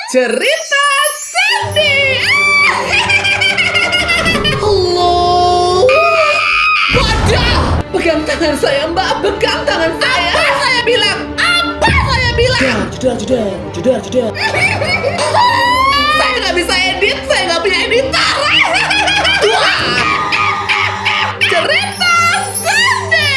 Cerita Cindy. Halo. Wadah. Pegang tangan saya, Mbak. Pegang tangan saya. Apa saya bilang? Apa saya bilang? Jeda. Saya nggak bisa edit. Saya nggak punya editor. Cerita Cindy.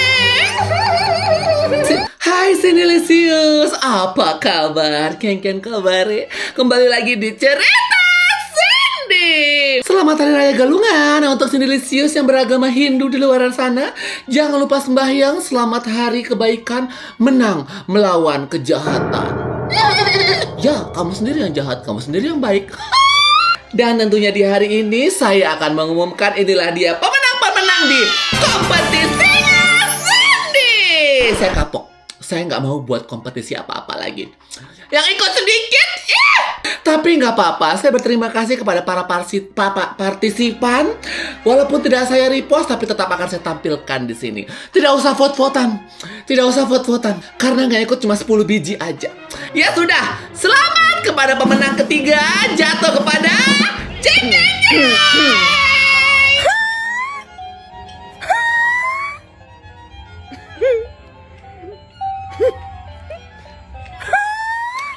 Hai Cinelicious, apa kabar? Ken kabar? Kembali lagi di Cerita Cindy. Selamat Hari Raya Galungan untuk Cinelicious yang beragama Hindu di luar sana. Jangan lupa sembahyang. Selamat Hari Kebaikan menang melawan kejahatan. Ya, kamu sendiri yang jahat, kamu sendiri yang baik. Dan tentunya di hari ini saya akan mengumumkan inilah dia pemenang-pemenang di kompetisinya Cindy. Saya kapok. Saya nggak mau buat kompetisi apa-apa lagi. Yang ikut sedikit, tapi nggak apa-apa. Saya berterima kasih kepada para partisipan. Walaupun tidak saya repost, tapi tetap akan saya tampilkan di sini. Tidak usah vote-votan. Karena nggak ikut cuma 10 biji aja. Ya sudah, selamat kepada pemenang ketiga. Jatuh kepada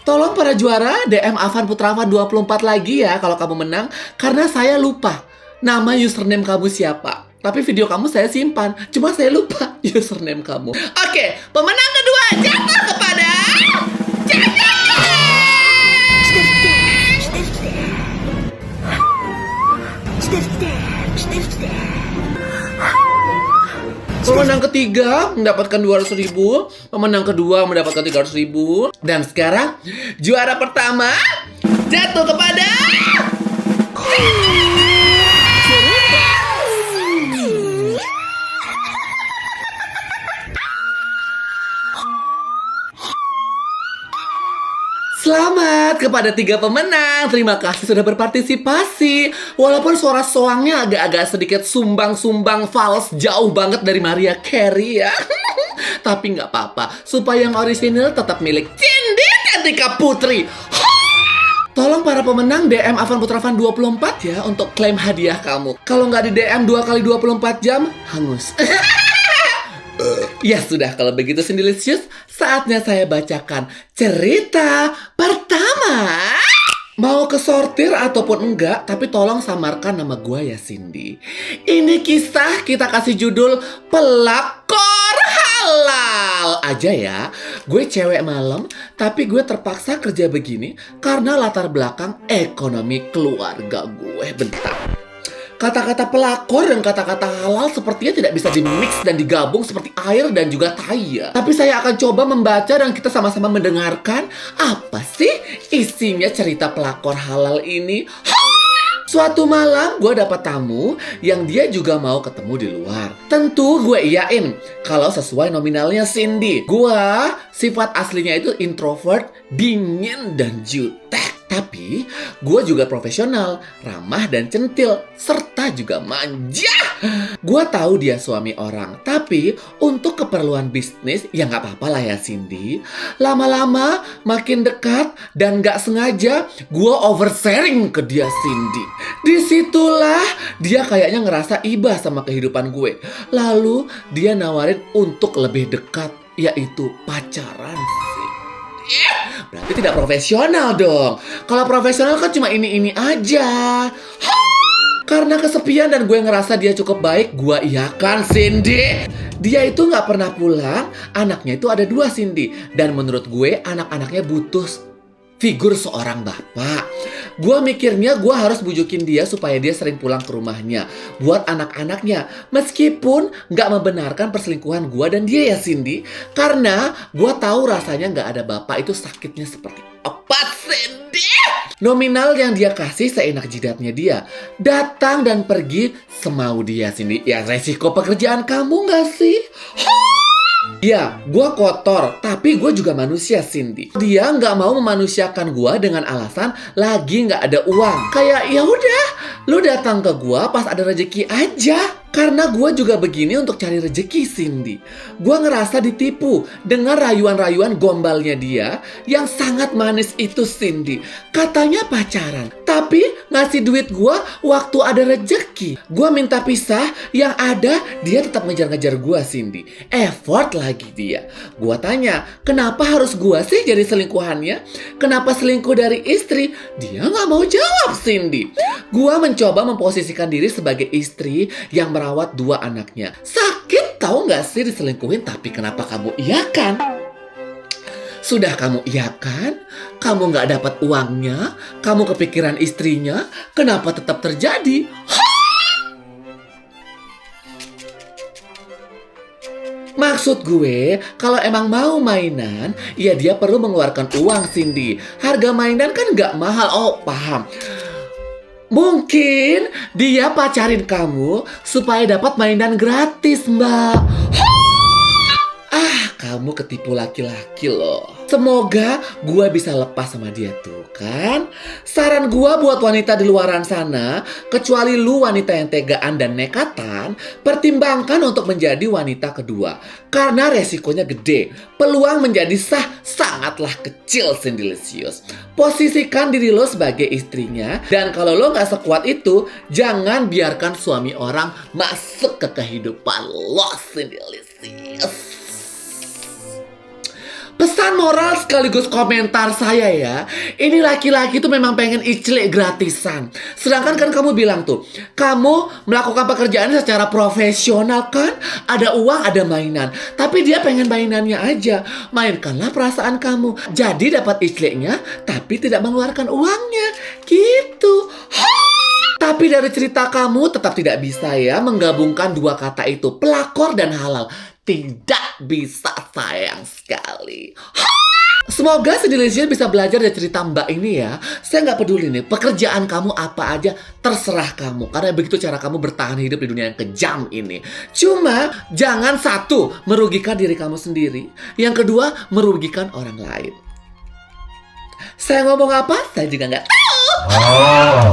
Tolong para juara DM Avan Putravan 24 lagi ya kalau kamu menang. Karena saya lupa nama username kamu siapa. Tapi video kamu saya simpan. Cuma saya lupa username kamu. Oke, pemenang kedua jatuh kepada Pemenang ketiga mendapatkan 200.000, pemenang kedua mendapatkan 300.000, dan sekarang juara pertama jatuh kepada Selamat kepada 3 pemenang. Terima kasih sudah berpartisipasi. Walaupun suara soangnya agak-agak sedikit sumbang-sumbang fals, jauh banget dari Maria Carey ya. Tapi nggak apa-apa, supaya yang orisinil tetap milik Cindy Cantika Putri. Tolong para pemenang DM Avan Putravan 24 ya untuk klaim hadiah kamu. Kalau nggak di DM 2 kali 24 jam, hangus. Ya sudah, kalau begitu Cinelicious, saatnya saya bacakan cerita pertama. Mau kesortir ataupun enggak, tapi tolong samarkan nama gue ya Cindy. Ini kisah kita kasih judul Pelakor Halal aja ya. Gue cewek malam, tapi gue terpaksa kerja begini karena latar belakang ekonomi keluarga gue. Bentar. Kata-kata pelakor dan kata-kata halal sepertinya tidak bisa dimix dan digabung seperti air dan juga tai ya. Tapi saya akan coba membaca dan kita sama-sama mendengarkan apa sih isinya cerita pelakor halal ini. Suatu malam gue dapat tamu yang dia juga mau ketemu di luar. Tentu gue iyain kalau sesuai nominalnya Cindy. Gue sifat aslinya itu introvert, dingin dan jutek. Tapi gue juga profesional, ramah dan centil, serta juga manja. Gue tahu dia suami orang, tapi untuk keperluan bisnis ya nggak apa-apa lah ya Cindy. Lama-lama makin dekat dan nggak sengaja gue oversharing ke dia Cindy. Disitulah dia kayaknya ngerasa iba sama kehidupan gue. Lalu dia nawarin untuk lebih dekat, yaitu pacaran sih. Berarti tidak profesional dong. Kalau profesional kan cuma ini aja. Karena kesepian dan gue ngerasa dia cukup baik, gue iyakan Cindy. Dia itu gak pernah pulang. Anaknya itu ada 2 Cindy. Dan menurut gue anak-anaknya butuh figur seorang bapak. Gue mikirnya gue harus bujukin dia supaya dia sering pulang ke rumahnya buat anak-anaknya. Meskipun gak membenarkan perselingkuhan gue dan dia ya Cindy. Karena gue tahu rasanya gak ada bapak itu sakitnya seperti apa Cindy. Nominal yang dia kasih seenak jidatnya dia. Datang dan pergi semau dia Cindy. Ya resiko pekerjaan kamu gak sih? Ya, gue kotor, tapi gue juga manusia Cindy. Dia nggak mau memanusiakan gue dengan alasan lagi nggak ada uang. Kayak ya udah, lu datang ke gue pas ada rezeki aja. Karena gue juga begini untuk cari rejeki, Cindy. Gue ngerasa ditipu dengan rayuan-rayuan gombalnya dia yang sangat manis itu, Cindy. Katanya pacaran, tapi ngasih duit gue waktu ada rejeki. Gue minta pisah, yang ada dia tetap ngejar-ngejar gue, Cindy. Effort lagi dia. Gue tanya, kenapa harus gue sih jadi selingkuhannya? Kenapa selingkuh dari istri? Dia nggak mau jawab, Cindy. Gue mencoba memposisikan diri sebagai istri yang merawat 2 anaknya. Sakit tahu nggak sih diselingkuhin, tapi kenapa kamu iyakan? Sudah kamu iyakan, kamu nggak dapat uangnya, kamu kepikiran istrinya, kenapa tetap terjadi? Maksud gue, kalau emang mau mainan, ya dia perlu mengeluarkan uang, Cindy. Harga mainan kan nggak mahal, oh paham. Mungkin dia pacarin kamu supaya dapat mainan gratis, Mbak. Kamu ketipu laki-laki loh. Semoga gue bisa lepas sama dia tuh kan. Saran gue buat wanita di luaran sana, kecuali lu wanita yang tegaan dan nekatan, pertimbangkan untuk menjadi wanita kedua. Karena resikonya gede. Peluang menjadi sah sangatlah kecil, Cindelicious. Posisikan diri lo sebagai istrinya. Dan kalau lo gak sekuat itu, jangan biarkan suami orang masuk ke kehidupan lo, Cindelicious. Pesan moral sekaligus komentar saya ya. Ini laki-laki tuh memang pengen iclik gratisan. Sedangkan kan kamu bilang tuh, kamu melakukan pekerjaan secara profesional kan? Ada uang, ada mainan. Tapi dia pengen mainannya aja. Mainkanlah perasaan kamu. Jadi dapat icliknya, tapi tidak mengeluarkan uangnya. Gitu. Tapi dari cerita kamu tetap tidak bisa ya menggabungkan 2 kata itu, pelakor dan halal. Tidak bisa, sayang sekali. Semoga Cindelicious bisa belajar dari cerita Mbak ini ya. Saya nggak peduli nih, pekerjaan kamu apa aja, terserah kamu. Karena begitu cara kamu bertahan hidup di dunia yang kejam ini. Cuma, jangan satu, merugikan diri kamu sendiri. Yang kedua, merugikan orang lain. Saya ngomong apa? Saya juga nggak tahu.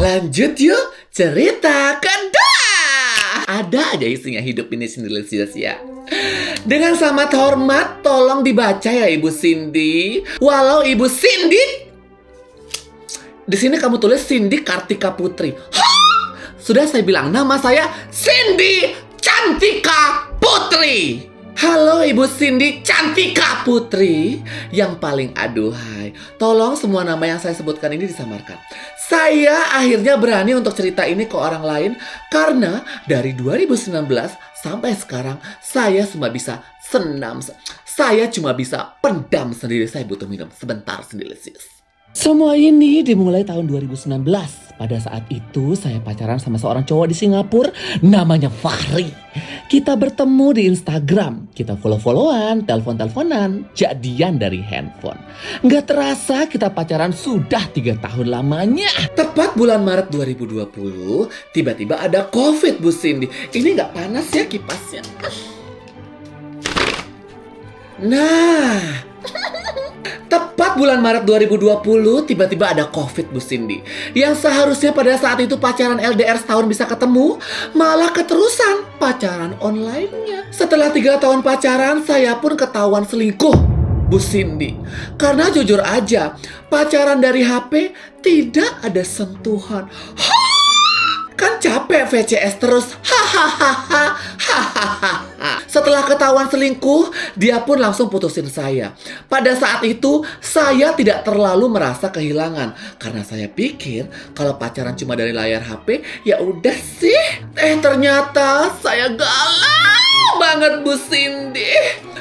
Lanjut yuk, cerita kedua. Ada aja isinya hidup ini, Cindelicious ya. Dengan sangat hormat, tolong dibaca ya Ibu Cindy. Walau Ibu Cindy, di sini kamu tulis Cindy Kartika Putri. Sudah saya bilang nama saya Cindy Cantika Putri. Halo Ibu Cindy Cantika Putri yang paling aduhai. Tolong semua nama yang saya sebutkan ini disamarkan. Saya akhirnya berani untuk cerita ini ke orang lain karena dari 2019 sampai sekarang saya cuma bisa senam. Saya cuma bisa pendam sendiri. Saya butuh minum sebentar, Cindelicious. Semua ini dimulai tahun 2019. Pada saat itu saya pacaran sama seorang cowok di Singapura namanya Fahri. Kita bertemu di Instagram, kita follow-followan, telepon-teleponan, jadian dari handphone. Nggak terasa kita pacaran sudah 3 tahun lamanya. Tepat bulan Maret 2020, tiba-tiba ada COVID, Bu Cindy. Ini nggak panas ya kipasnya. Nah, tepat bulan Maret 2020, tiba-tiba ada COVID, Bu Cindy. Yang seharusnya pada saat itu pacaran LDR setahun bisa ketemu, malah keterusan pacaran online-nya. Setelah 3 tahun pacaran, saya pun ketahuan selingkuh, Bu Cindy. Karena jujur aja, pacaran dari HP tidak ada sentuhan. Kan capek VCS terus. Hahaha. Setelah ketahuan selingkuh, dia pun langsung putusin saya. Pada saat itu, saya tidak terlalu merasa kehilangan. Karena saya pikir, kalau pacaran cuma dari layar HP, ya udah sih. Ternyata saya galau banget, Bu Cindy.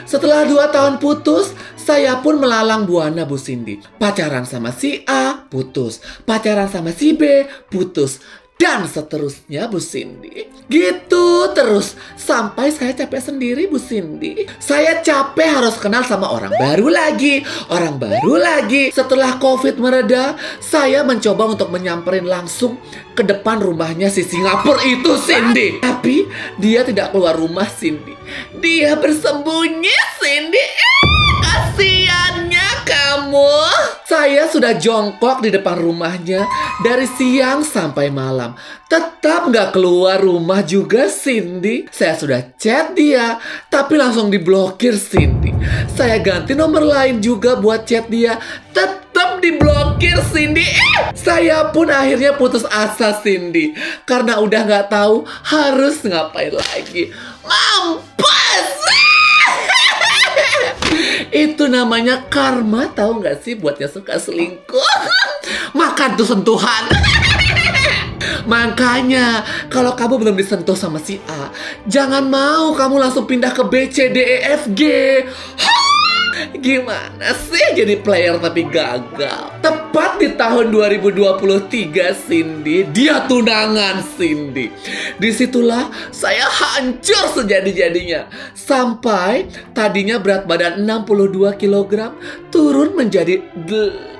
Setelah 2 tahun putus, saya pun melalang buana, Bu Cindy. Pacaran sama si A, putus. Pacaran sama si B, putus. Dan seterusnya, Bu Cindy. Gitu terus. Sampai saya capek sendiri, Bu Cindy. Saya capek harus kenal sama orang baru lagi. Orang baru lagi. Setelah COVID mereda, saya mencoba untuk menyamperin langsung ke depan rumahnya si Singapura itu, Cindy. Tapi dia tidak keluar rumah, Cindy. Dia bersembunyi, Cindy. Kasiannya kamu. Saya Saya sudah jongkok di depan rumahnya dari siang sampai malam. Tetap nggak keluar rumah juga Cindy. Saya sudah chat dia, tapi langsung diblokir Cindy. Saya ganti nomor lain juga buat chat dia, tetap diblokir Cindy. Saya pun akhirnya putus asa Cindy, karena udah nggak tahu harus ngapain lagi. Mampus! Itu namanya karma, tahu nggak sih, buat yang suka selingkuh. Makan tuh sentuhan. Makanya kalau kamu belum disentuh sama si A, jangan mau kamu langsung pindah ke B, C, D, E, F, G. Gimana sih jadi player tapi gagal? Tepat di tahun 2023 Cindy, dia tunangan Cindy. Disitulah saya hancur sejadi-jadinya. Sampai tadinya berat badan 62 kg turun menjadi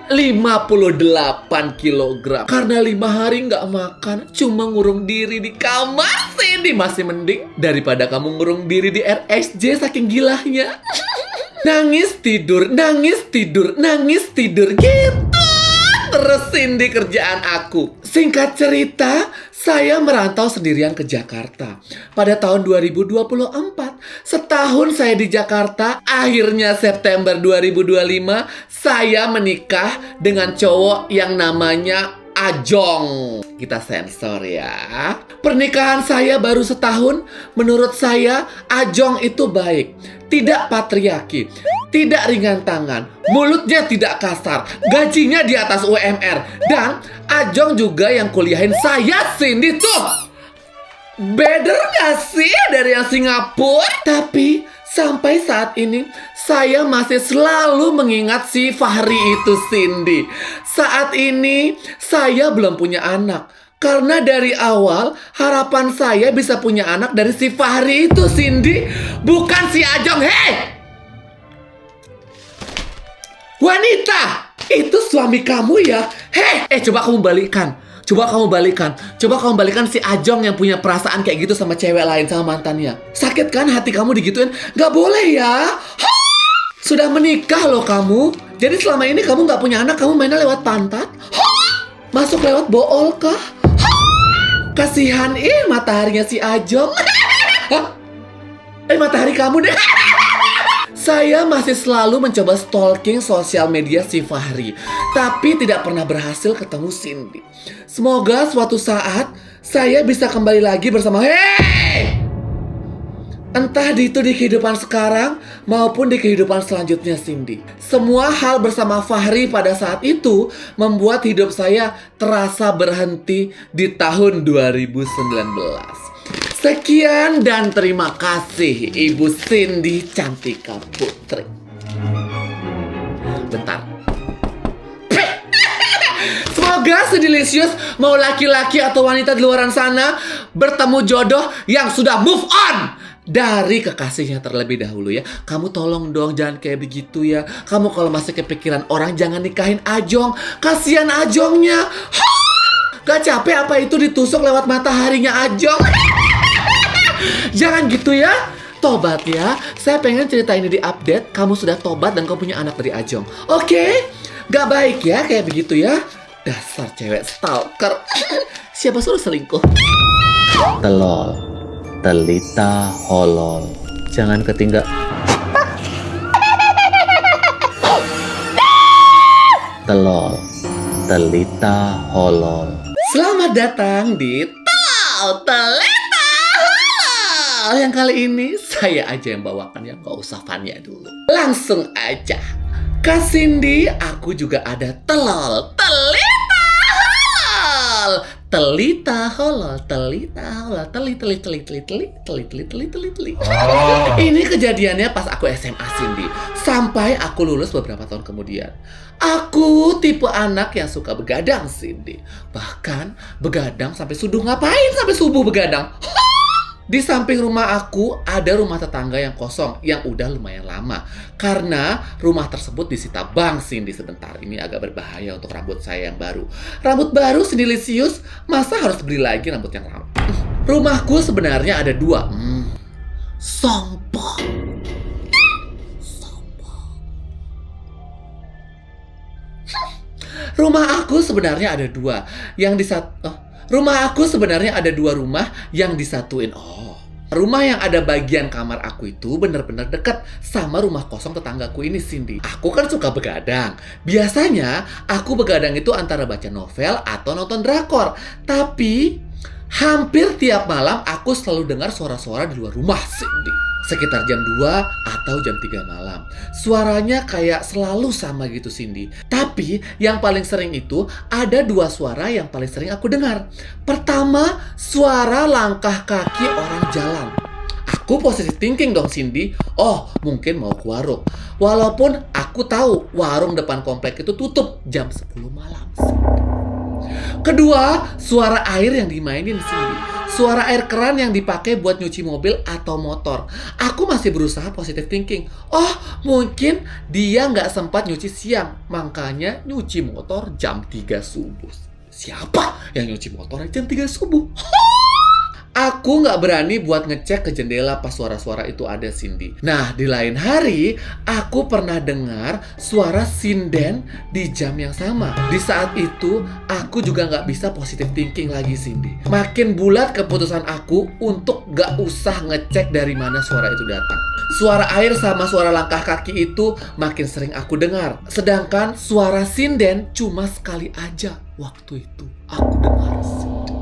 58 kg. Karena 5 hari nggak makan, cuma ngurung diri di kamar Cindy. Masih mending daripada kamu ngurung diri di RSJ saking gilanya. Nangis tidur, nangis tidur, nangis tidur gitu terus Cindy kerjaan aku. Singkat cerita, saya merantau sendirian ke Jakarta pada tahun 2024. Setahun saya di Jakarta, akhirnya September 2025 saya menikah dengan cowok yang namanya Ajong. Kita sensor ya. Pernikahan saya baru setahun. Menurut saya Ajong itu baik, tidak patriarki, tidak ringan tangan, mulutnya tidak kasar, gajinya di atas UMR, dan Ajong juga yang kuliahin saya Cindy tuh. Better gak sih dari yang Singapura? Tapi sampai saat ini saya masih selalu mengingat si Fahri itu Cindy. Saat ini saya belum punya anak, karena dari awal harapan saya bisa punya anak dari si Fahri itu Cindy, bukan si Ajong. Hei! Wanita! Itu suami kamu ya? Hei! Coba kamu balikan. Coba kamu balikan si Ajong yang punya perasaan kayak gitu sama cewek lain, sama mantannya. Sakit kan hati kamu digituin? Gak boleh ya. Sudah menikah loh kamu. Jadi selama ini kamu gak punya anak, kamu mainnya lewat pantat? Masuk lewat bool kah? Kasihan mataharinya si Ajong. Matahari kamu deh. Saya masih selalu mencoba stalking sosial media si Fahri, tapi tidak pernah berhasil ketemu Cindy. Semoga suatu saat saya bisa kembali lagi bersama entah itu di kehidupan sekarang maupun di kehidupan selanjutnya Cindy. Semua hal bersama Fahri pada saat itu membuat hidup saya terasa berhenti di tahun 2019. Sekian dan terima kasih Ibu Cindy Cantika Putri. Bentar. Semoga sedelicious mau laki-laki atau wanita di luar sana bertemu jodoh yang sudah move on dari kekasihnya terlebih dahulu ya. Kamu tolong dong jangan kayak begitu ya. Kamu kalau masih kepikiran orang jangan nikahin Ajong. Kasihan Ajongnya. Gak capek apa itu ditusuk lewat mataharinya Ajong? Jangan gitu ya. Tobat ya. Saya pengen cerita ini diupdate. Kamu sudah tobat dan kamu punya anak dari Ajong. Oke? Gak baik ya kayak begitu ya. Dasar cewek stalker. Siapa suruh selingkuh? Telol, telita, holol. Jangan ketinggal. Telol, telita, holol. Selamat datang di Telita. Yang kali ini saya aja yang bawakan ya, gak usah Fania dulu. Langsung aja. Kak Cindy, aku juga ada telol, telita holol. Telita holol, telita holol, teli. Ini kejadiannya pas aku SMA Cindy, sampai aku lulus beberapa tahun kemudian. Aku tipe anak yang suka begadang Cindy. Bahkan begadang sampai subuh. Ngapain sampai subuh begadang? Di samping rumah aku ada rumah tetangga yang kosong yang udah lumayan lama. Karena rumah tersebut disita bank Cindy sebentar. Ini agak berbahaya untuk rambut saya yang baru. Rambut baru sedelicious, masa harus beli lagi rambut yang lama? Rumahku sebenarnya ada 2. Sombong. Sombong. Rumah aku sebenarnya ada dua. Rumah aku sebenarnya ada dua rumah yang disatuin. Rumah yang ada bagian kamar aku itu bener-bener deket sama rumah kosong tetanggaku ini, Cindy. Aku kan suka begadang. Biasanya aku begadang itu antara baca novel atau nonton drakor. Tapi hampir tiap malam aku selalu dengar suara-suara di luar rumah, Cindy. Sekitar jam 2 atau jam 3 malam. Suaranya kayak selalu sama gitu, Cindy. Tapi yang paling sering itu ada dua suara yang paling sering aku dengar. Pertama, suara langkah kaki orang jalan. Aku positive thinking dong, Cindy. Mungkin mau ke warung. Walaupun aku tahu warung depan komplek itu tutup jam 10 malam. Kedua, suara air yang dimainin, Cindy. Suara air keran yang dipakai buat nyuci mobil atau motor. Aku masih berusaha positive thinking. Mungkin dia nggak sempat nyuci siang. Makanya nyuci motor jam 3 subuh. Siapa yang nyuci motor jam 3 subuh? Aku nggak berani buat ngecek ke jendela pas suara-suara itu ada, Cindy. Nah, di lain hari, aku pernah dengar suara sinden di jam yang sama. Di saat itu, aku juga nggak bisa positive thinking lagi, Cindy. Makin bulat keputusan aku untuk nggak usah ngecek dari mana suara itu datang. Suara air sama suara langkah kaki itu makin sering aku dengar. Sedangkan suara sinden cuma sekali aja waktu itu aku dengar, Cindy.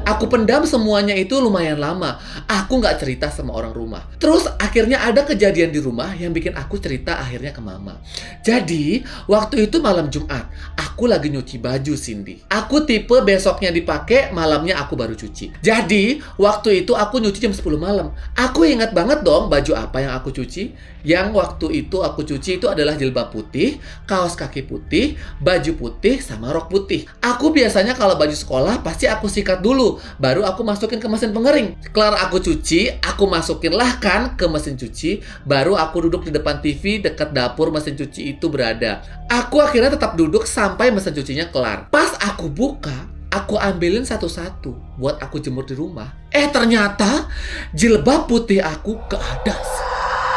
Aku pendam semuanya itu lumayan lama. Aku nggak cerita sama orang rumah. Terus akhirnya ada kejadian di rumah yang bikin aku cerita akhirnya ke mama. Jadi waktu itu malam Jumat, aku lagi nyuci baju, Cindy. Aku tipe besoknya dipakai, malamnya aku baru cuci. Jadi waktu itu aku nyuci jam 10 malam. Aku ingat banget dong baju apa yang aku cuci. Yang waktu itu aku cuci itu adalah jilbab putih, kaos kaki putih, baju putih, sama rok putih. Aku biasanya kalau baju sekolah pasti aku sikat dulu, baru aku masukin ke mesin pengering. Kelar aku cuci, aku masukinlah kan ke mesin cuci, baru aku duduk di depan TV dekat dapur mesin cuci itu berada. Aku akhirnya tetap duduk sampai mesin cucinya kelar. Pas aku buka, aku ambilin satu-satu buat aku jemur di rumah. Ternyata jilbab putih aku gak ada.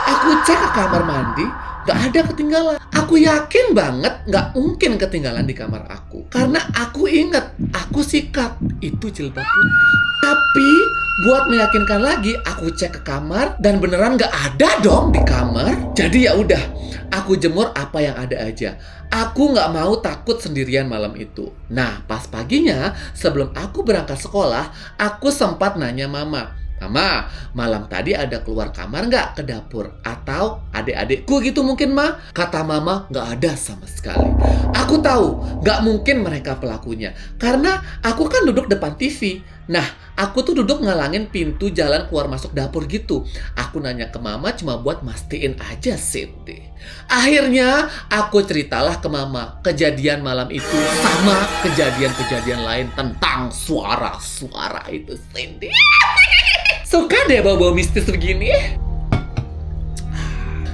Aku cek ke kamar mandi, gak ada ketinggalan. Aku yakin banget gak mungkin ketinggalan di kamar aku. Karena aku inget, aku sikat itu jilbab putih. Tapi buat meyakinkan lagi, aku cek ke kamar dan beneran gak ada dong di kamar. Jadi ya udah, aku jemur apa yang ada aja. Aku gak mau takut sendirian malam itu. Nah, pas paginya sebelum aku berangkat sekolah, aku sempat nanya mama. Mama, malam tadi ada keluar kamar nggak ke dapur? Atau adik-adikku gitu mungkin, Ma? Kata mama, nggak ada sama sekali. Aku tahu, nggak mungkin mereka pelakunya. Karena aku kan duduk depan TV. Nah, aku tuh duduk ngalangin pintu jalan keluar masuk dapur gitu. Aku nanya ke mama cuma buat mastiin aja, Cindy. Akhirnya, aku ceritalah ke mama kejadian malam itu sama kejadian-kejadian lain tentang suara-suara itu, Cindy. Suka deh bau-bau mistis begini.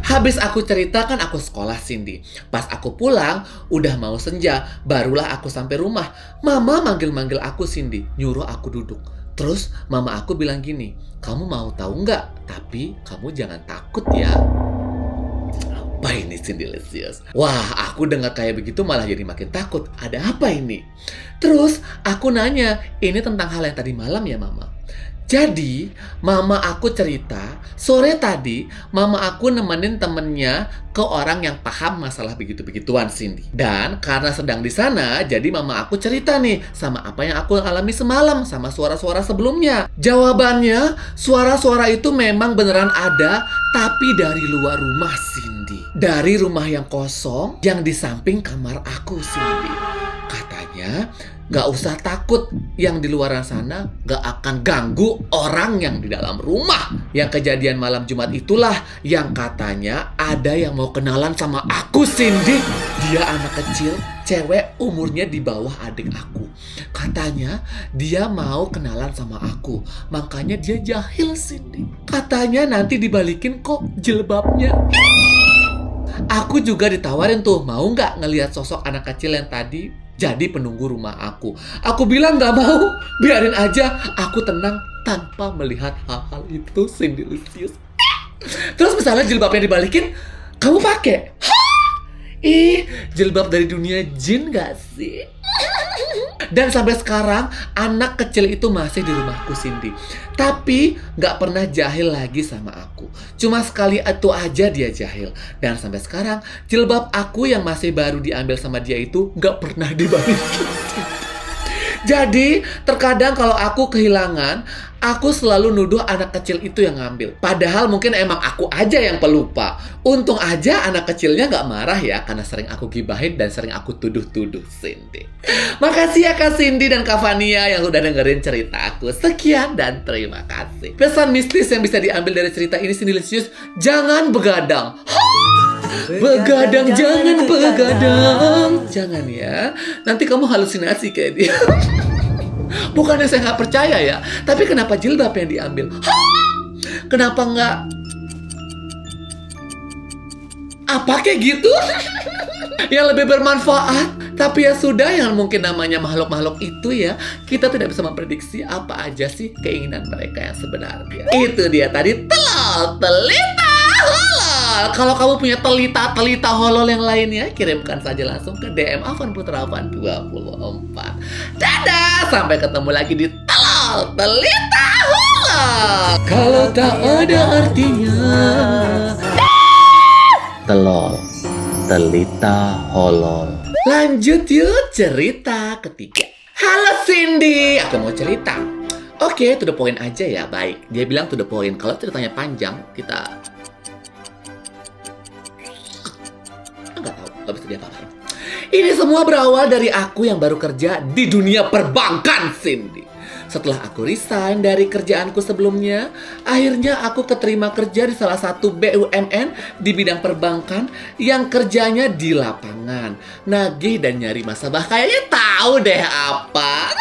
Habis aku cerita kan aku sekolah, Cindy. Pas aku pulang, udah mau senja. Barulah aku sampai rumah. Mama manggil-manggil aku, Cindy. Nyuruh aku duduk. Terus mama aku bilang gini, kamu mau tahu nggak? Tapi kamu jangan takut ya. Apa ini, Cindy Lesius? Wah, aku dengar kayak begitu malah jadi makin takut. Ada apa ini? Terus aku nanya, ini tentang hal yang tadi malam ya, Mama? Jadi, mama aku cerita, sore tadi mama aku nemenin temennya ke orang yang paham masalah begitu-begituan, Cindy. Dan karena sedang di sana, jadi mama aku cerita nih sama apa yang aku alami semalam sama suara-suara sebelumnya. Jawabannya, suara-suara itu memang beneran ada, tapi dari luar rumah, Cindy. Dari rumah yang kosong yang di samping kamar aku, Cindy. Katanya, gak usah takut, yang di luar sana gak akan ganggu orang yang di dalam rumah. Yang kejadian malam Jumat itulah yang katanya ada yang mau kenalan sama aku, Cindy. Dia anak kecil, cewek, umurnya di bawah adik aku. Katanya dia mau kenalan sama aku, makanya dia jahil, Cindy. Katanya nanti dibalikin kok jilbabnya. Aku juga ditawarin tuh, mau gak ngelihat sosok anak kecil yang tadi jadi penunggu rumah aku. Aku bilang gak mau, biarin aja. Aku tenang tanpa melihat hal-hal itu, Cindy Lesius. Terus misalnya jilbabnya dibalikin, kamu pakai? Ih, jilbab dari dunia jin gak sih? Dan sampai sekarang anak kecil itu masih di rumahku, Cindy. Tapi gak pernah jahil lagi sama aku. Cuma sekali itu aja dia jahil. Dan sampai sekarang jilbab aku yang masih baru diambil sama dia itu gak pernah dibalikin. Jadi terkadang kalau aku kehilangan, aku selalu nuduh anak kecil itu yang ngambil. Padahal mungkin emang aku aja yang pelupa. Untung aja anak kecilnya gak marah ya, karena sering aku gibahin dan sering aku tuduh-tuduh Cindy. Makasih ya Kak Cindy dan Kak Fania yang udah dengerin cerita aku. Sekian dan terima kasih. Pesan mistis yang bisa diambil dari cerita ini, Cindilicious, jangan begadang. Begadang, jangan begadang. Jangan ya, nanti kamu halusinasi kayak dia. Bukannya saya nggak percaya ya, tapi kenapa jilbab yang diambil? Kenapa nggak? Apa kayak gitu? Yang lebih bermanfaat. Tapi ya sudah, yang mungkin namanya makhluk-makhluk itu ya, kita tidak bisa memprediksi apa aja sih keinginan mereka yang sebenarnya. Itu dia tadi telol telita holol. Kalau kamu punya telita holol yang lainnya, kirimkan saja langsung ke DM Afan Putrawan 24. Dadah, sampai ketemu lagi di telol telita holol. Kalau tak ada artinya. Telol telita holol. Lanjut yuk cerita ketiga. Halo Cindy, aku mau cerita. Oke, to the point aja ya, baik. Dia bilang to the point. Kalau ceritanya panjang, kita nggak tahu, nggak bisa diapa-apain. Ini semua berawal dari aku yang baru kerja di dunia perbankan, Cindy. Setelah aku resign dari kerjaanku sebelumnya, akhirnya aku keterima kerja di salah satu BUMN di bidang perbankan yang kerjanya di lapangan, nagih dan nyari nasabah. Kayaknya tahu deh apa.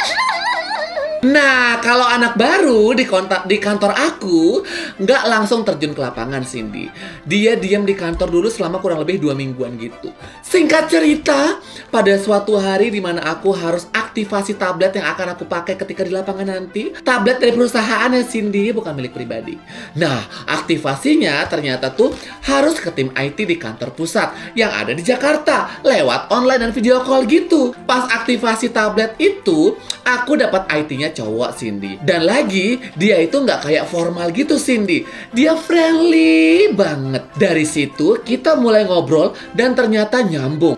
Nah, kalau anak baru di kantor aku nggak langsung terjun ke lapangan, Cindy. Dia diam di kantor dulu selama kurang lebih 2 mingguan gitu. Singkat cerita, pada suatu hari di mana aku harus aktivasi tablet yang akan aku pakai ketika di lapangan nanti. Tablet dari perusahaan ya, Cindy, bukan milik pribadi. Nah, aktivasinya ternyata tuh harus ke tim IT di kantor pusat yang ada di Jakarta lewat online dan video call gitu. Pas aktivasi tablet itu, aku dapat IT-nya cowok, Cindy. Dan lagi, dia itu nggak kayak formal gitu, Cindy. Dia friendly banget. Dari situ, kita mulai ngobrol dan ternyata nyambung.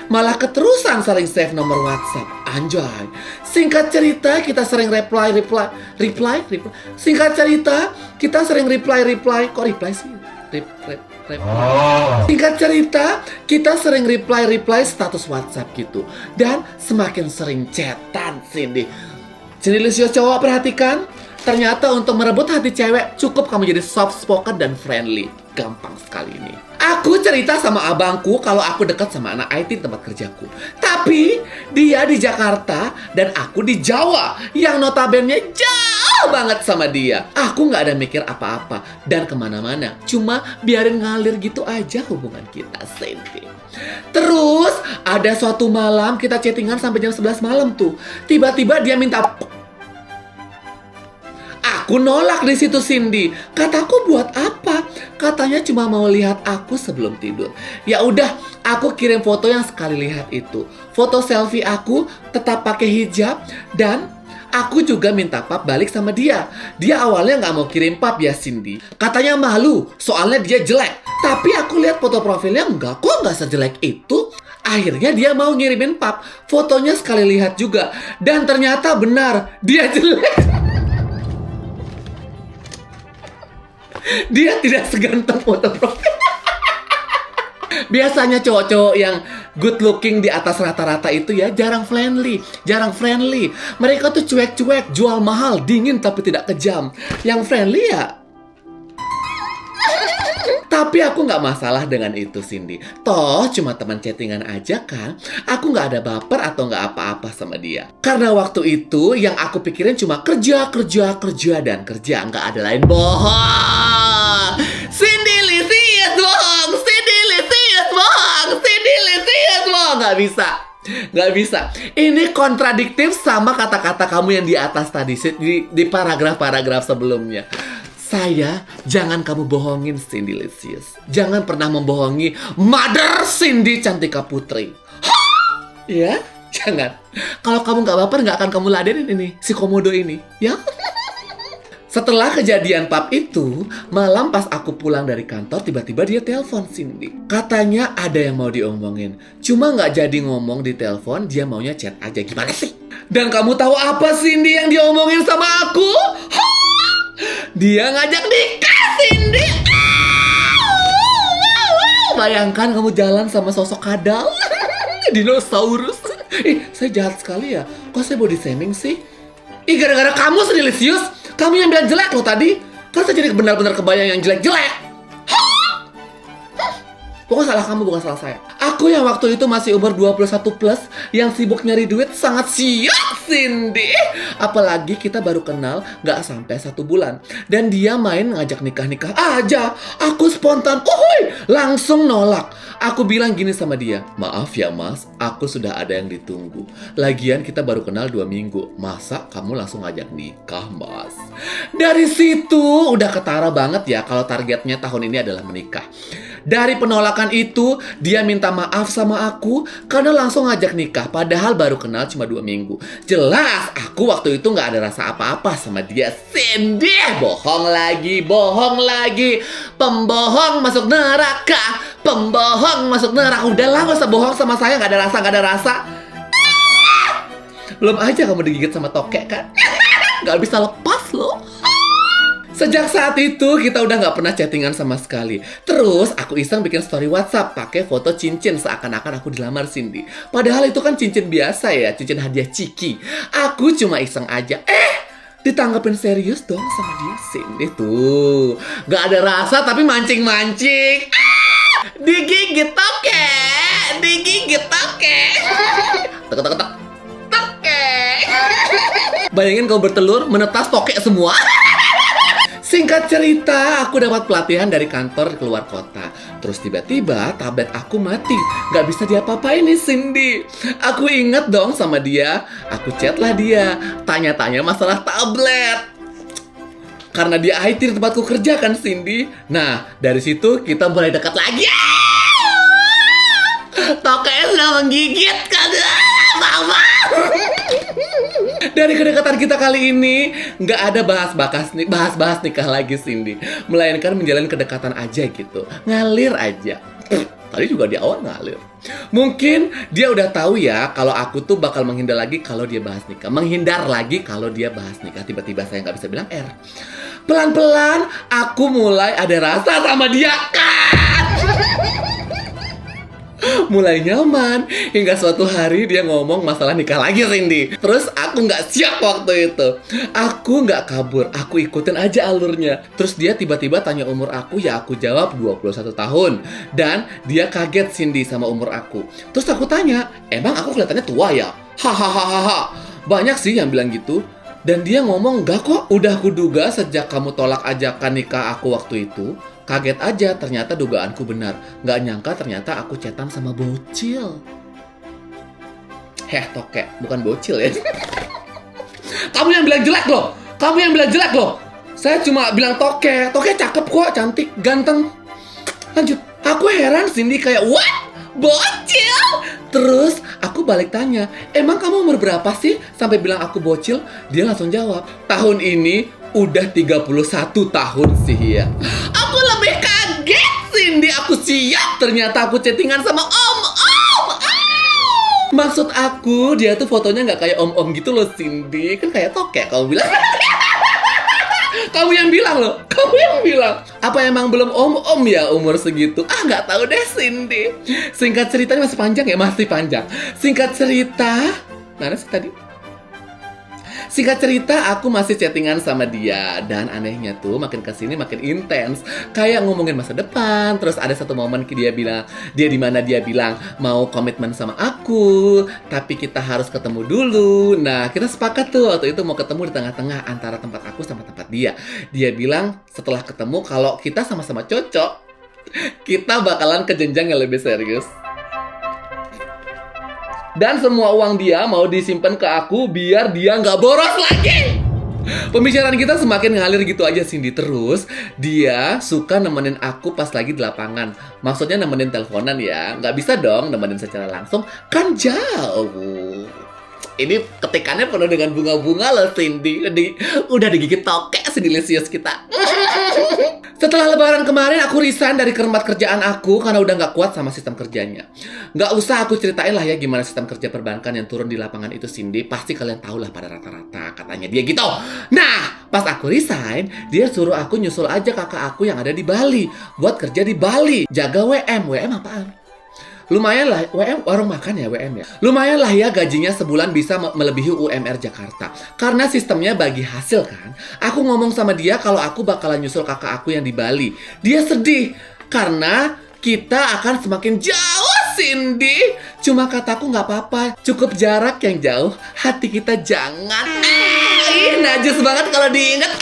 Malah keterusan saling save nomor WhatsApp. Anjay. Singkat cerita, kita sering reply. Singkat cerita, kita sering reply. Kok reply sih? Singkat cerita, kita sering reply status WhatsApp gitu. Dan semakin sering chatan, Cindy. Cindilicious cowok, perhatikan. Ternyata untuk merebut hati cewek, cukup kamu jadi soft spoken dan friendly. Gampang sekali ini. Aku cerita sama abangku kalau aku dekat sama anak IT tempat kerjaku. Tapi dia di Jakarta dan aku di Jawa, yang notabene jauh banget sama dia. Aku nggak ada mikir apa-apa dan kemana-mana. Cuma biarin ngalir gitu aja hubungan kita, Cindy. Terus ada suatu malam kita chattingan sampai jam 11 malam tuh. Tiba-tiba dia minta. Aku nolak di situ, Cindy. Kataku buat apa? Katanya cuma mau lihat aku sebelum tidur. Ya udah, aku kirim foto yang sekali lihat itu. Foto selfie aku tetap pakai hijab dan aku juga minta pap balik sama dia. Dia awalnya nggak mau kirim pap ya, Cindy. Katanya malu, soalnya dia jelek. Tapi aku lihat foto profilnya nggak sejelek itu. Akhirnya dia mau ngirimin pap. Fotonya sekali lihat juga. Dan ternyata benar, dia jelek. Dia tidak seganteng foto profil. Biasanya cowok-cowok yang good looking di atas rata-rata itu ya jarang friendly. Mereka tuh cuek-cuek, jual mahal, dingin tapi tidak kejam. Yang friendly ya. Tapi aku nggak masalah dengan itu, Cindy. Toh cuma teman chattingan aja kan. Aku nggak ada baper atau nggak apa-apa sama dia. Karena waktu itu yang aku pikirin cuma kerja dan kerja. Nggak ada lain. Bohong. Cindilicious bohong. Nggak bisa. Ini kontradiktif sama kata-kata kamu yang di atas tadi, di paragraf-paragraf sebelumnya. Saya jangan kamu bohongin Cindy Licious. Jangan pernah membohongi Mother Cindy Cantika Putri. Ya, jangan. Kalau kamu nggak baper, nggak akan kamu ladenin ini, si komodo ini, ya. Setelah kejadian pub itu, malam pas aku pulang dari kantor, tiba-tiba dia telepon Cindy. Katanya ada yang mau diomongin. Cuma nggak jadi ngomong di telepon, dia maunya chat aja. Gimana sih? Dan kamu tahu apa Cindy yang diomongin sama aku? Dia ngajak nikah, Cindy. Bayangkan kamu jalan sama sosok kadal. Dinosaurus. Saya jahat sekali ya. Kok saya body shaming sih? Gara-gara kamu Cindy Licious. Kamu yang bilang jelek loh tadi. Kan saya jadi benar-benar kebayang yang jelek-jelek. Pokoknya salah kamu, bukan salah saya. Aku yang waktu itu masih umur 21 plus, yang sibuk nyari duit, sangat siap Cindy. Apalagi kita baru kenal gak sampai 1 bulan. Dan dia main ngajak nikah-nikah aja. Aku spontan, langsung nolak. Aku bilang gini sama dia, maaf ya mas, aku sudah ada yang ditunggu. Lagian kita baru kenal 2 minggu. Masa kamu langsung ngajak nikah mas? Dari situ udah ketara banget ya kalau targetnya tahun ini adalah menikah. Dari penolakan itu, dia minta maaf sama aku karena langsung ngajak nikah. Padahal baru kenal cuma 2 minggu. Jelas, aku waktu itu gak ada rasa apa-apa sama dia. Cindy, bohong lagi. Pembohong masuk neraka. Pembohong masuk neraka. Udahlah, gak usah bohong sama saya. Gak ada rasa. Belum aja kamu digigit sama tokek kan? Gak bisa lepas loh. Sejak saat itu kita udah gak pernah chattingan sama sekali. Terus aku iseng bikin story WhatsApp pakai foto cincin seakan-akan aku dilamar Cindy. Padahal itu kan cincin biasa ya, cincin hadiah Ciki. Aku cuma iseng aja. Ditanggepin serius dong sama dia Cindy tuh. Gak ada rasa tapi mancing-mancing. Digigit tokek. Tek. Bayangin kau bertelur menetas tokek semua. Singkat cerita, aku dapat pelatihan dari kantor keluar kota. Terus tiba-tiba tablet aku mati. Gak bisa diapa-apain nih Cindy. Aku inget dong sama dia. Aku chat lah dia. Tanya-tanya masalah tablet. Karena dia IT di tempatku kerja kan Cindy. Nah, dari situ kita mulai dekat lagi. Tokeknya sudah menggigit kan. Mama. Dari kedekatan kita kali ini nggak ada bahas nikah lagi Cindy, melainkan menjalin kedekatan aja gitu, ngalir aja. Tadi juga di awal ngalir. Mungkin dia udah tahu ya kalau aku tuh bakal menghindar lagi kalau dia bahas nikah, Tiba-tiba saya nggak bisa bilang R. Pelan-pelan aku mulai ada rasa sama dia kan. Mulai nyaman, hingga suatu hari dia ngomong masalah nikah lagi Cindy. Terus aku gak siap waktu itu. Aku gak kabur, aku ikutin aja alurnya. Terus dia tiba-tiba tanya umur aku, ya aku jawab 21 tahun. Dan dia kaget Cindy sama umur aku. Terus aku tanya, emang aku kelihatannya tua ya? Hahaha. Banyak sih yang bilang gitu. Dan dia ngomong, enggak kok, udah kuduga sejak kamu tolak ajakan nikah aku waktu itu. Kaget aja, ternyata dugaanku benar. Nggak nyangka ternyata aku chatan sama bocil. Tokek, bukan bocil ya. Kamu yang bilang jelek loh. Saya cuma bilang tokek. Tokek cakep kok, cantik, ganteng. Lanjut, aku heran Cindy kayak, what? Bocil? Terus aku balik tanya, emang kamu umur berapa sih sampai bilang aku bocil? Dia langsung jawab, tahun ini udah 31 tahun sih ya. Aku lebih kaget Cindy, aku siap. Ternyata aku chattingan sama om. Maksud aku, dia tuh fotonya gak kayak om-om gitu loh Cindy. Kan kayak tokek kamu bilang. Kamu yang bilang. Apa emang belum om-om ya umur segitu? Gak tahu deh Cindy. Singkat ceritanya masih panjang. Singkat cerita, mana sih tadi? Singkat cerita, aku masih chattingan sama dia. Dan anehnya tuh, makin kesini makin intens. Kayak ngomongin masa depan. Terus ada satu momen dia bilang mau komitmen sama aku, tapi kita harus ketemu dulu. Nah, kita sepakat tuh waktu itu mau ketemu di tengah-tengah antara tempat aku sama tempat dia. Dia bilang setelah ketemu kalau kita sama-sama cocok, kita bakalan ke jenjang yang lebih serius. Dan semua uang dia mau disimpan ke aku biar dia nggak boros lagi. Pembicaraan kita semakin ngalir gitu aja Cindy. Terus dia suka nemenin aku pas lagi di lapangan. Maksudnya nemenin teleponan ya. Nggak bisa dong nemenin secara langsung, kan jauh. Ini ketikannya penuh dengan bunga-bunga loh Cindy. Udah digigit tokek si delicious kita. Setelah lebaran kemarin aku resign dari tempat kerjaan aku karena udah gak kuat sama sistem kerjanya. Gak usah aku ceritain lah ya gimana sistem kerja perbankan yang turun di lapangan itu Cindy. Pasti kalian tahu lah pada rata-rata katanya dia gitu. Nah, pas aku resign, dia suruh aku nyusul aja kakak aku yang ada di Bali buat kerja di Bali. Jaga WM. WM apaan? Lumayan lah, WM warung makan ya WM ya. Lumayan lah ya gajinya sebulan bisa melebihi UMR Jakarta. Karena sistemnya bagi hasil kan. Aku ngomong sama dia kalau aku bakalan nyusul kakak aku yang di Bali. Dia sedih karena kita akan semakin jauh Cindy. Cuma kataku nggak apa-apa, cukup jarak yang jauh, hati kita jangan. Najis banget kalau diingat.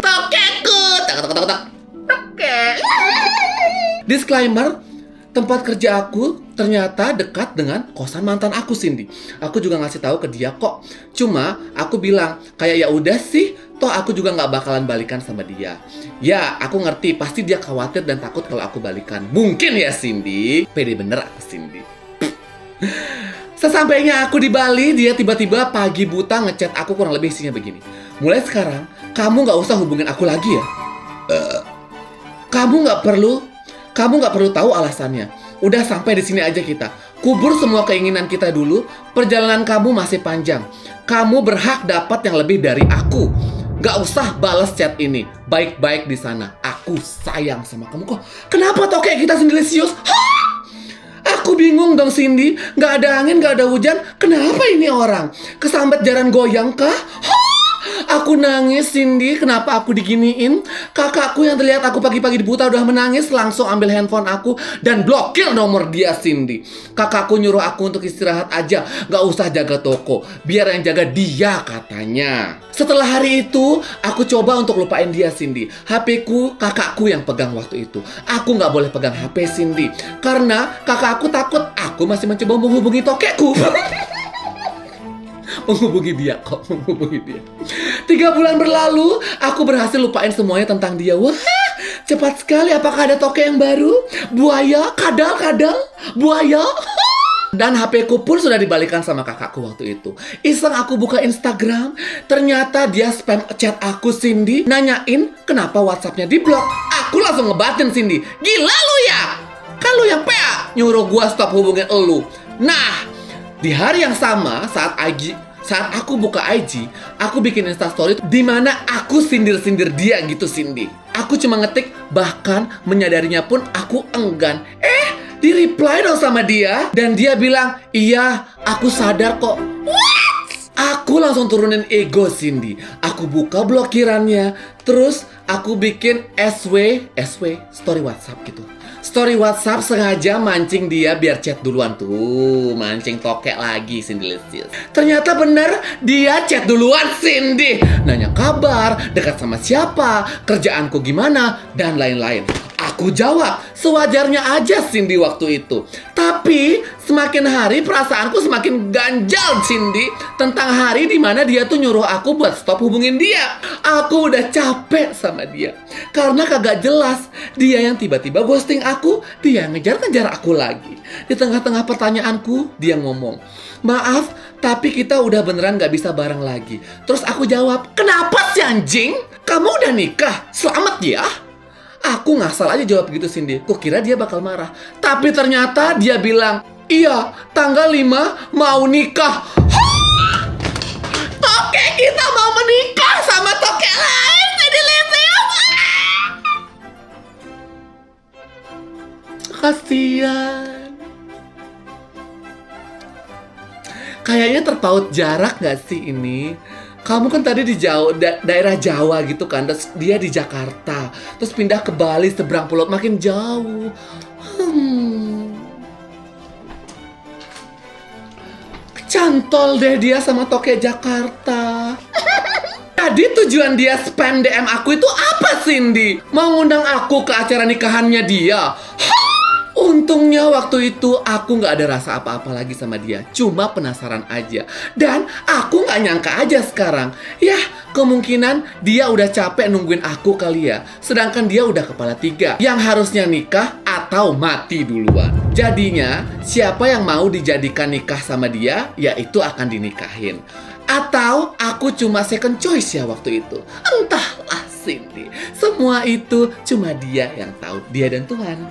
Tokekku. Oke. Disclaimer. Tempat kerja aku ternyata dekat dengan kosan mantan aku Cindy. Aku juga ngasih tahu ke dia kok. Cuma aku bilang kayak ya udah sih, toh aku juga nggak bakalan balikan sama dia. Ya aku ngerti pasti dia khawatir dan takut kalau aku balikan. Mungkin ya Cindy. Pede bener aku Cindy. Sesampainya aku di Bali, dia tiba-tiba pagi buta ngechat aku kurang lebih isinya begini. Mulai sekarang kamu nggak usah hubungin aku lagi ya. Kamu nggak perlu tahu alasannya. Udah sampai di sini aja kita. Kubur semua keinginan kita dulu. Perjalanan kamu masih panjang. Kamu berhak dapat yang lebih dari aku. Gak usah balas chat ini. Baik-baik di sana. Aku sayang sama kamu kok. Kenapa toh kayak kita delicious? Aku bingung dong Cindy. Gak ada angin, gak ada hujan. Kenapa ini orang? Kesambet jaran goyang kah? Aku nangis Cindy, kenapa aku diginiin? Kakakku yang terlihat aku pagi-pagi buta udah menangis, langsung ambil handphone aku dan blokir nomor dia Cindy. Kakakku nyuruh aku untuk istirahat aja, gak usah jaga toko, biar yang jaga dia katanya. Setelah hari itu, aku coba untuk lupain dia Cindy. HP-ku kakakku yang pegang waktu itu. Aku gak boleh pegang HP Cindy karena kakakku takut aku masih mencoba menghubungi tokekku. Menghubungi dia. 3 bulan berlalu, aku berhasil lupain semuanya tentang dia. Wah, cepat sekali. Apakah ada toke yang baru? Buaya, kadal, buaya. Dan HP-ku pun sudah dibalikan sama kakakku waktu itu. Iseng aku buka Instagram, ternyata dia spam chat aku Cindy, nanyain kenapa WhatsApp-nya diblok. Aku langsung ngebatin Cindy. Gila lu ya? Kan lu yang PA nyuruh gua stop hubungin elu. Nah, di hari yang sama saat aku buka IG, aku bikin Instastory di mana aku sindir-sindir dia gitu Cindy. Aku cuma ngetik, bahkan menyadarinya pun aku enggan. Di-reply dong sama dia dan dia bilang, "Iya, aku sadar kok." What? Aku langsung turunin ego Cindy. Aku buka blokirannya, terus aku bikin SW story WhatsApp gitu. Story WhatsApp sengaja mancing dia biar chat duluan tuh. Mancing tokek lagi Cindy Licious. Ternyata bener dia chat duluan Cindy. Nanya kabar, dekat sama siapa, kerjaanku gimana, dan lain-lain. Aku jawab, sewajarnya aja Cindy waktu itu. Tapi semakin hari perasaanku semakin ganjal Cindy tentang hari dimana dia tuh nyuruh aku buat stop hubungin dia. Aku udah capek sama dia karena kagak jelas. Dia yang tiba-tiba ghosting aku, dia yang ngejar-ngejar aku lagi. Di tengah-tengah pertanyaanku, dia ngomong, "Maaf, tapi kita udah beneran gak bisa bareng lagi." Terus aku jawab, "Kenapa sih anjing? Kamu udah nikah? Selamat ya." Aku ngasal aja jawab gitu Cindy. Kukira dia bakal marah. Tapi ternyata dia bilang, "Iya, tanggal 5 mau nikah." Toke kita mau menikah sama toke lain. Jadi kasian. Kayaknya terpaut jarak gak sih ini? Kamu kan tadi di daerah Jawa gitu kan, terus dia di Jakarta, terus pindah ke Bali seberang pulau, makin jauh. Cantol deh dia sama toke Jakarta. Jadi tujuan dia spam DM aku itu apa Cindy? Mau ngundang aku ke acara nikahannya dia? Untuk Untungnya waktu itu aku nggak ada rasa apa-apa lagi sama dia. Cuma penasaran aja. Dan aku nggak nyangka aja sekarang. Yah, kemungkinan dia udah capek nungguin aku kali ya. Sedangkan dia udah kepala 3. Yang harusnya nikah atau mati duluan. Jadinya, siapa yang mau dijadikan nikah sama dia, ya itu akan dinikahin. Atau aku cuma second choice ya waktu itu. Entahlah Cindy. Semua itu cuma dia yang tahu. Dia dan Tuhan.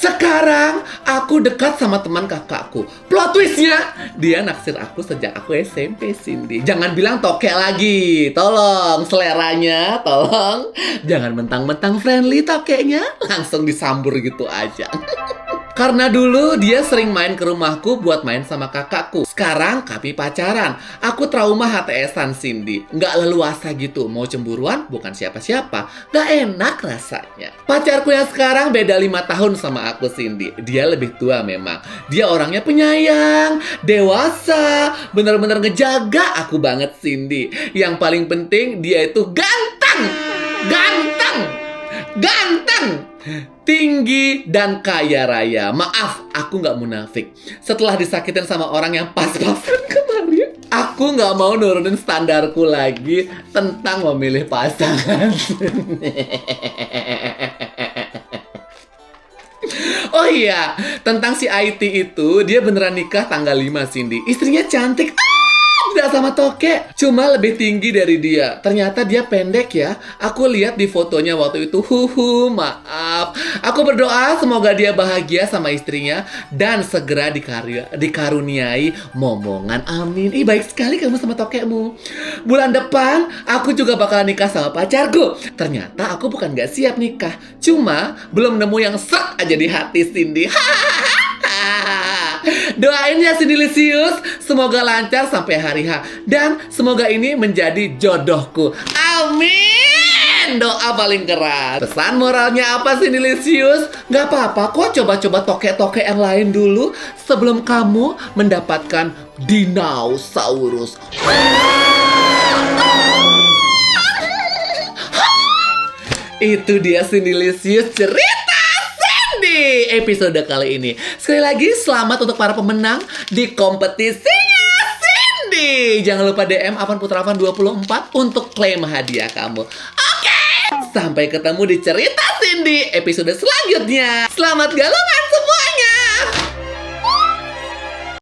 Sekarang aku dekat sama teman kakakku. Plot twistnya, dia naksir aku sejak aku SMP, Cindy. Jangan bilang tokek lagi. Tolong, seleranya, tolong. Jangan mentang-mentang friendly tokeknya. Langsung disambur gitu aja. Karena dulu dia sering main ke rumahku buat main sama kakakku. Sekarang kami pacaran. Aku trauma HTS-an, Cindy. Nggak leluasa gitu. Mau cemburuan bukan siapa-siapa. Nggak enak rasanya. Pacarku yang sekarang beda 5 tahun sama aku, Cindy. Dia lebih tua memang. Dia orangnya penyayang, dewasa, bener-bener ngejaga aku banget, Cindy. Yang paling penting dia itu ganteng. Ganteng. Ganteng. Tinggi dan kaya raya. Maaf, aku nggak munafik. Setelah disakitin sama orang yang pas-pasan kemarin, aku nggak mau nurunin standarku lagi tentang memilih pasangan. Oh iya, tentang si IT itu, dia beneran nikah tanggal 5, Cindy. Istrinya cantik. Tidak sama tokek, cuma lebih tinggi dari dia. Ternyata dia pendek ya. Aku lihat di fotonya waktu itu. Maaf. Aku berdoa semoga dia bahagia sama istrinya dan segera dikaruniai momongan. Amin. Ih, baik sekali kamu sama tokekmu. Bulan depan aku juga bakal nikah sama pacarku. Ternyata aku bukan gak siap nikah, cuma belum nemu yang set aja di hati, Cindy. Doain ya Cindy-licious, semoga lancar sampai hari H. Dan semoga ini menjadi jodohku. Amin. Doa paling keras. Pesan moralnya apa Cindy-licious? Gak apa-apa kok coba-coba tokek-tokek yang lain dulu sebelum kamu mendapatkan dinosaurus. Itu dia Cindy-licious cerita di episode kali ini. Sekali lagi selamat untuk para pemenang di kompetisinya Cindy. Jangan lupa DM Afan Putra Afan 24 untuk klaim hadiah kamu. Oke, sampai ketemu di cerita Cindy episode selanjutnya. Selamat galungan semua.